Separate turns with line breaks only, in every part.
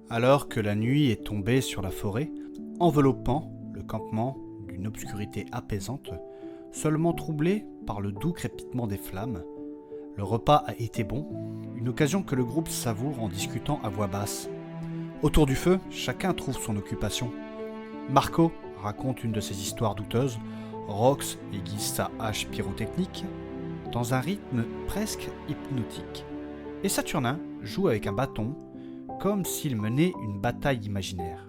Alors que la nuit est tombée sur la forêt, enveloppant le campement d'une obscurité apaisante, seulement troublée par le doux crépitement des flammes, le repas a été bon, une occasion que le groupe savoure en discutant à voix basse. Autour du feu, chacun trouve son occupation. Marco raconte une de ses histoires douteuses, Rox aiguise sa hache pyrotechnique dans un rythme presque hypnotique. Et Saturnin joue avec un bâton, comme s'il menait une bataille imaginaire.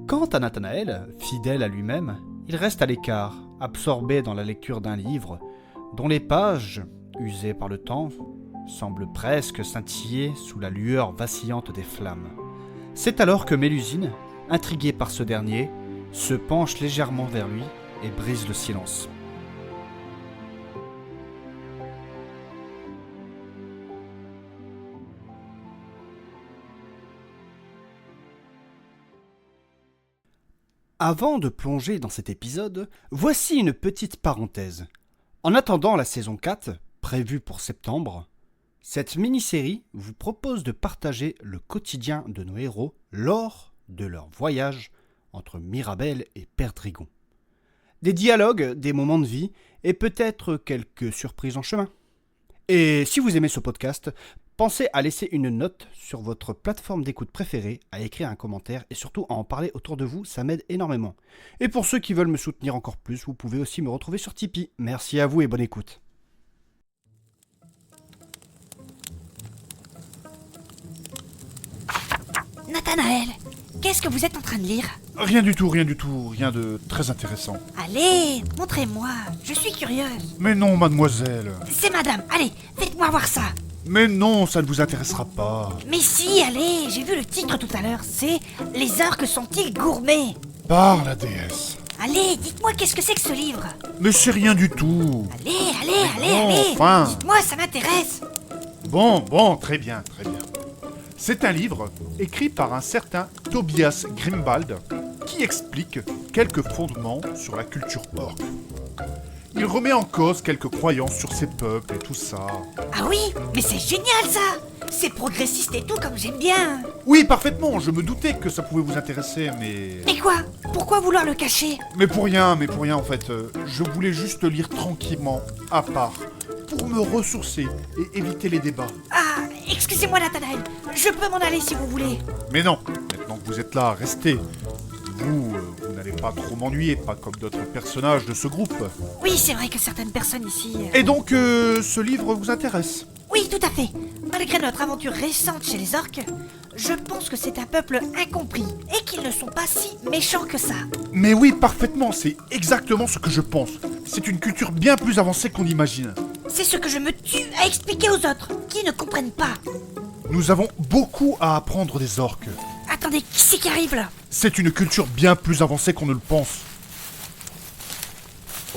Quant à Nathanaël, fidèle à lui-même, il reste à l'écart, absorbé dans la lecture d'un livre, dont les pages, usées par le temps, semblent presque scintiller sous la lueur vacillante des flammes. C'est alors que Mélusine, intriguée par ce dernier, se penche légèrement vers lui et brise le silence. Avant de plonger dans cet épisode, voici une petite parenthèse. En attendant la saison 4, prévue pour septembre, cette mini-série vous propose de partager le quotidien de nos héros lors de leur voyage entre Mirabel et Perdrix. Des dialogues, des moments de vie et peut-être quelques surprises en chemin. Et si vous aimez ce podcast, pensez à laisser une note sur votre plateforme d'écoute préférée, à écrire un commentaire et surtout à en parler autour de vous, ça m'aide énormément. Et pour ceux qui veulent me soutenir encore plus, vous pouvez aussi me retrouver sur Tipeee. Merci à vous et bonne écoute.
Nathanaël, qu'est-ce que vous êtes en train de lire?
Rien du tout, rien de très intéressant.
Allez, montrez-moi, je suis curieuse.
Mais non, mademoiselle.
C'est madame, allez, faites-moi voir ça.
Mais non, ça ne vous intéressera pas.
Mais si, allez, j'ai vu le titre tout à l'heure, c'est « Les orques sont-ils gourmets ?»
Par la déesse.
Allez, dites-moi qu'est-ce que c'est que ce livre?
Mais c'est rien du tout.
Allez,
enfin.
dites-moi, ça m'intéresse.
Bon, très bien. C'est un livre écrit par un certain Tobias Grimbald qui explique quelques fondements sur la culture orque. Il remet en cause quelques croyances sur ces peuples et tout ça.
Ah oui, mais c'est génial ça. C'est progressiste et tout comme j'aime bien.
Oui, parfaitement, je me doutais que ça pouvait vous intéresser, mais...
Mais quoi? Pourquoi vouloir le cacher?
Mais pour rien en fait. Je voulais juste le lire tranquillement, à part, pour me ressourcer et éviter les débats.
Ah, excusez-moi Nathanaël, je peux m'en aller si vous voulez.
Mais non, maintenant que vous êtes là, restez. Vous n'allez pas trop m'ennuyer, pas comme d'autres personnages de ce groupe.
Oui, c'est vrai que certaines personnes ici...
Et donc, ce livre vous intéresse?
Oui, tout à fait. Malgré notre aventure récente chez les orques, je pense que c'est un peuple incompris et qu'ils ne sont pas si méchants que ça.
Mais oui, parfaitement, c'est exactement ce que je pense. C'est une culture bien plus avancée qu'on imagine.
C'est ce que je me tue à expliquer aux autres, qui ne comprennent pas.
Nous avons beaucoup à apprendre des orques.
Attendez, qui c'est qui arrive là?
C'est une culture bien plus avancée qu'on ne le pense.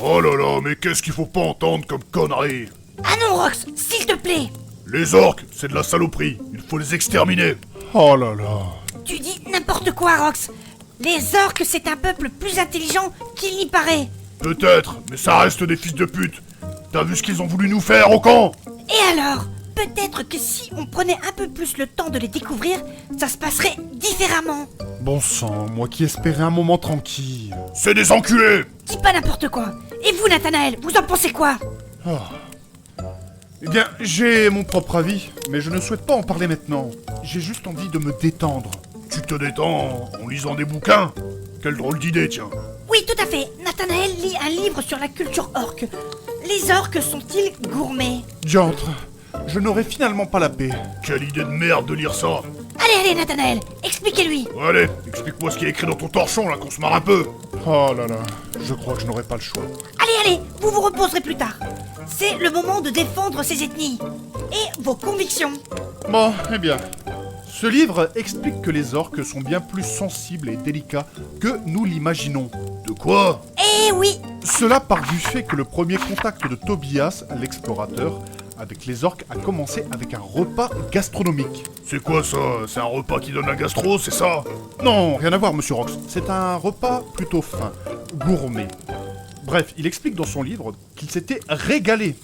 Oh là là, mais qu'est-ce qu'il faut pas entendre comme connerie?
Ah non, Rox, s'il te plaît.
Les orques, c'est de la saloperie, il faut les exterminer.
Oh là là.
Tu dis n'importe quoi, Rox. Les orques, c'est un peuple plus intelligent qu'il n'y paraît.
Peut-être, mais ça reste des fils de pute. T'as vu ce qu'ils ont voulu nous faire au camp?
Et alors? Peut-être que si on prenait un peu plus le temps de les découvrir, ça se passerait différemment.
Bon sang, moi qui espérais un moment tranquille.
C'est des enculés.
Dis pas n'importe quoi. Et vous, Nathanaël, vous en pensez quoi?
Eh bien, j'ai mon propre avis, mais je ne souhaite pas en parler maintenant. J'ai juste envie de me détendre.
Tu te détends en lisant des bouquins? Quelle drôle d'idée, tiens.
Oui, tout à fait. Nathanaël lit un livre sur la culture orque. Les orques sont-ils gourmets?
Diantre, je n'aurai finalement pas la paix.
Quelle idée de merde de lire ça.
Allez, Nathanaël, expliquez-lui.
Allez, explique-moi ce qui est écrit dans ton torchon, là, qu'on se marre un peu.
Oh là là, je crois que je n'aurai pas le choix.
Allez, vous vous reposerez plus tard. C'est le moment de défendre ces ethnies. Et vos convictions.
Bon, eh bien. Ce livre explique que les orques sont bien plus sensibles et délicats que nous l'imaginons.
De quoi?
Eh oui.
Cela part du fait que le premier contact de Tobias, l'explorateur, avec les orques a commencé avec un repas gastronomique.
C'est quoi ça? C'est un repas qui donne la gastro, c'est ça?
Non, rien à voir, monsieur Rox. C'est un repas plutôt fin, gourmet. Bref, il explique dans son livre qu'il s'était régalé.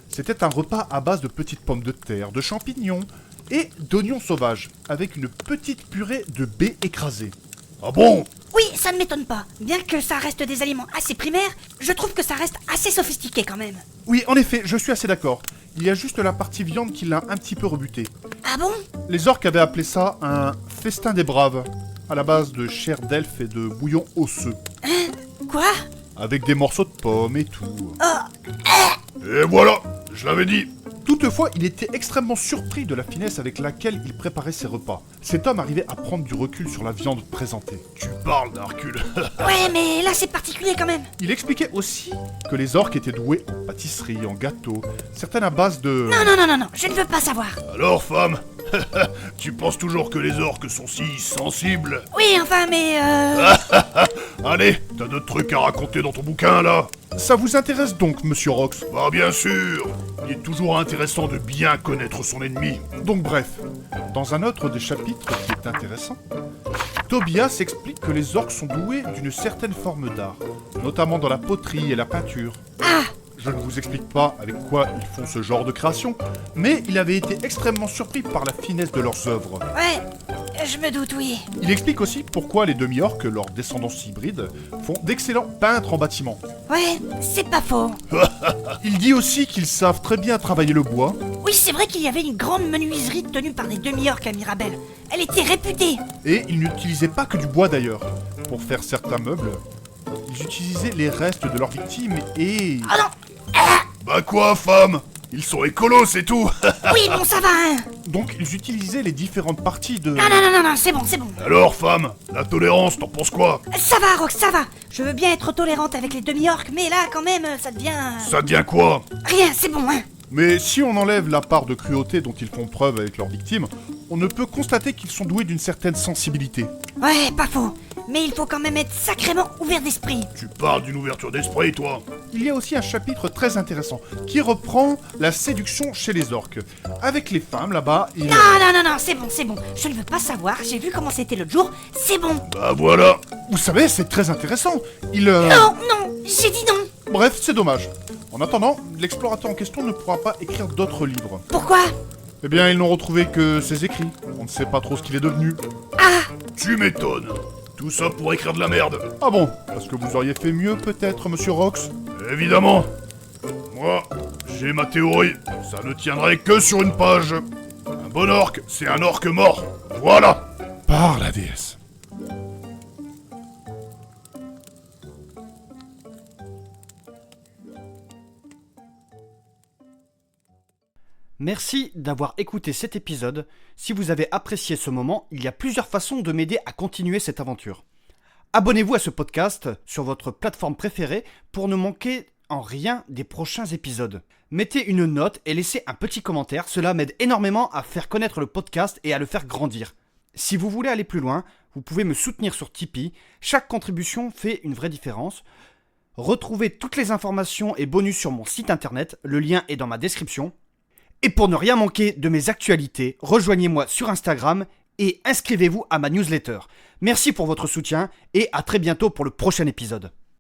C'était un repas à base de petites pommes de terre, de champignons et d'oignons sauvages, avec une petite purée de baies écrasées.
Ah bon?
Oui, ça ne m'étonne pas. Bien que ça reste des aliments assez primaires, je trouve que ça reste assez sophistiqué quand même.
Oui, en effet, je suis assez d'accord. Il y a juste la partie viande qui l'a un petit peu rebuté.
Ah bon?
Les orques avaient appelé ça un festin des braves, à la base de chair d'elfe et de bouillon osseux,
Quoi?
avec des morceaux de pommes et tout.
Et voilà, je l'avais dit.
Toutefois, il était extrêmement surpris de la finesse avec laquelle il préparait ses repas. Cet homme arrivait à prendre du recul sur la viande présentée.
Tu parles d'un recul.
Ouais, mais là c'est particulier quand même.
Il expliquait aussi que les orques étaient doués en pâtisserie, en gâteaux, certaines à base de...
Non, je ne veux pas savoir.
Alors, femme, tu penses toujours que les orques sont si sensibles?
Oui, enfin, mais
Allez, t'as d'autres trucs à raconter dans ton bouquin, là?
Ça vous intéresse donc, monsieur Rox?
Bah bien sûr. Il est toujours intéressant de bien connaître son ennemi.
Donc bref, dans un autre des chapitres qui est intéressant, Tobias explique que les orques sont doués d'une certaine forme d'art, notamment dans la poterie et la peinture.
ah,
Je ne vous explique pas avec quoi ils font ce genre de création, mais il avait été extrêmement surpris par la finesse de leurs œuvres.
ouais, je me doute, oui.
Il explique aussi pourquoi les demi-orques, leurs descendance hybride, font d'excellents peintres en bâtiment.
Ouais, c'est pas faux.
Il dit aussi qu'ils savent très bien travailler le bois,
Oui, c'est vrai qu'il y avait une grande menuiserie tenue par des demi-orques à Mirabel. Elle était réputée.
et ils n'utilisaient pas que du bois d'ailleurs. Pour faire certains meubles, ils utilisaient les restes de leurs victimes et...
Oh non.
Bah quoi, femme? Ils sont écolos, c'est tout.
Oui, bon, ça va, hein.
Donc ils utilisaient les différentes parties de...
Non, c'est bon.
Alors, femme, la tolérance, t'en penses quoi?
Ça va, Rox, ça va. Je veux bien être tolérante avec les demi-orques, mais là, quand même, ça devient...
Ça devient quoi?
Rien, c'est bon, hein.
Mais si on enlève la part de cruauté dont ils font preuve avec leurs victimes, on ne peut constater qu'ils sont doués d'une certaine sensibilité.
Ouais, pas faux. Mais il faut quand même être sacrément ouvert d'esprit.
Tu parles d'une ouverture d'esprit, toi?
Il y a aussi un chapitre très intéressant qui reprend la séduction chez les orques. Avec les femmes là-bas, ils...
Non, c'est bon. Je ne veux pas savoir, j'ai vu comment c'était l'autre jour, c'est bon.
Bah voilà.
Vous savez, c'est très intéressant.
Non, j'ai dit non.
Bref, c'est dommage. En attendant, l'explorateur en question ne pourra pas écrire d'autres livres.
Pourquoi?
Eh bien, ils n'ont retrouvé que ses écrits. On ne sait pas trop ce qu'il est devenu.
Ah,
Tu m'étonnes. Tout ça pour écrire de la merde.
Ah bon? Parce que vous auriez fait mieux peut-être, monsieur Rox?
Évidemment. Moi, j'ai ma théorie. Ça ne tiendrait que sur une page. Un bon orc, c'est un orc mort. Voilà.
Par la déesse.
Merci d'avoir écouté cet épisode. Si vous avez apprécié ce moment, il y a plusieurs façons de m'aider à continuer cette aventure. Abonnez-vous à ce podcast sur votre plateforme préférée pour ne manquer en rien des prochains épisodes. Mettez une note et laissez un petit commentaire, cela m'aide énormément à faire connaître le podcast et à le faire grandir. Si vous voulez aller plus loin, vous pouvez me soutenir sur Tipeee, chaque contribution fait une vraie différence. Retrouvez toutes les informations et bonus sur mon site internet, le lien est dans ma description. Et pour ne rien manquer de mes actualités, rejoignez-moi sur Instagram et inscrivez-vous à ma newsletter. Merci pour votre soutien et à très bientôt pour le prochain épisode.